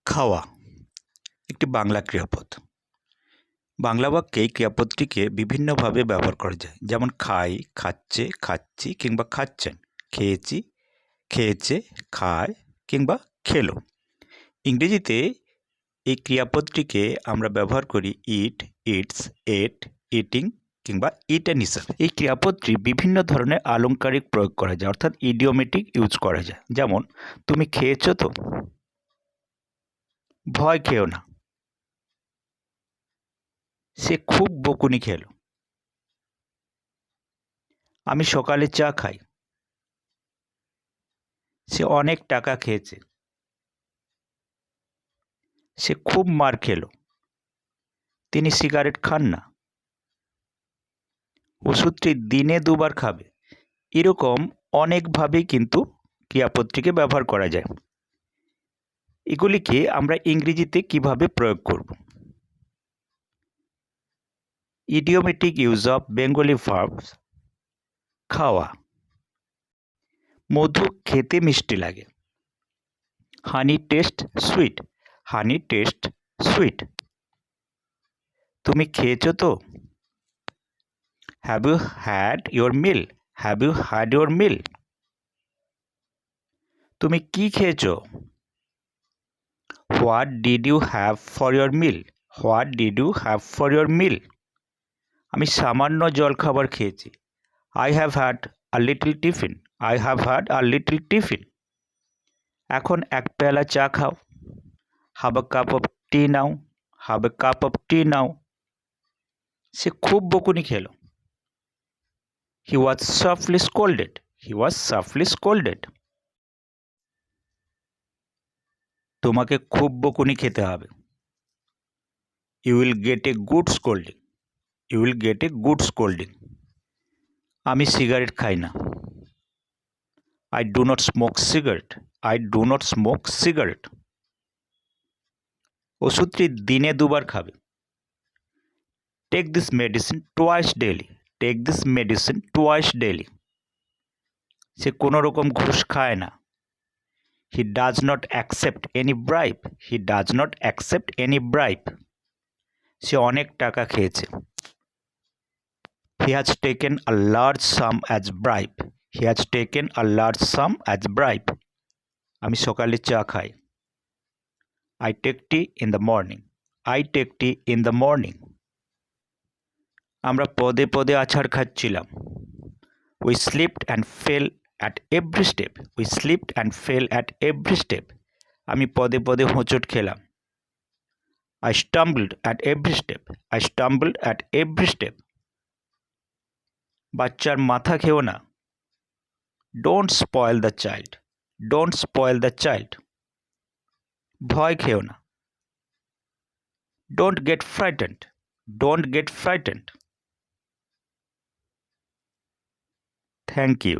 খাওয়া একটি বাংলা ক্রিয়াপদ। বাংলা বাক্যে এই ক্রিয়াপদটিকে বিভিন্নভাবে ব্যবহার করা যায়, যেমন খাই, খাচ্ছে, খাচ্ছি কিংবা খাচ্ছেন, খেয়েছি, খেয়েছে, খায় কিংবা খেলো। ইংরেজিতে এই ক্রিয়াপদটিকে আমরা ব্যবহার করি ইট, ইটস, এট, ইটিং কিংবা ইটেন হিসাবে। এই ক্রিয়াপদটি বিভিন্ন ধরনের আলংকারিক প্রয়োগ করা যায়, অর্থাৎ ইডিওমেটিক ইউজ করা যায়। যেমন তুমি খেয়েছো তো, ভয় খেও না, সে খুব বকুনি খেল, আমি সকালে চা খাই, সে অনেক টাকা খেয়েছে, সে খুব মার খেল, তিনি সিগারেট খান না, ওষুধটি দিনে 2 বার খাবে। এরকম অনেকভাবেই কিন্তু ক্রিয়াপদটিকে ব্যবহার করা যায়। এগুলিকে আমরা ইংরেজিতে কিভাবে প্রয়োগ করব? Idiomatic use of Bengali verbs. খাওয়া, মধু খেতে মিষ্টি লাগে, honey taste sweet, honey taste sweet. তুমি খেয়েছো তো, have you had your meal, have you had your meal. তুমি কি খেয়েছো, what did you have for your meal, what did you have for your meal. আমি সামান্য জলখাবার খেয়েছি, I have had a little tiffin, I have had a little tiffin. এখন 1 পেয়ালা চা খাও, have a cup of tea নাও, have a cup of tea নাও। সে খুব বকুনি খেল, he was softly scolded, he was softly scolded. তোমাকে খুব বকুনি খেতে হবে, you will get a good scolding, you will get a good scolding. আমি সিগারেট খাই না, I do not smoke cigarette, I do not smoke cigarette. ওষুধটি দিনে 2 বার খাবে, take this medicine twice daily, take this medicine twice daily. সে কোনো রকম ঘুষ খায় না, he does not accept any bribe, he does not accept any bribe. সে অনেক টাকা খেয়েছে, he has taken a large sum as bribe, he has taken a large sum as bribe. আমি সকালে চা খাই, I take tea in the morning, I take tea in the morning. আমরা পদে পদে আছাড় খাচ্ছিলাম, we slipped and fell at every step, we slipped and fell at every step. আমি পদে পদে হোঁচট খেলাম, I stumbled at every step, I stumbled at every step. বাচ্চার মাথা খেও না, don't spoil the child, don't spoil the child. ভয় খেও না, don't get frightened, don't get frightened. Thank you.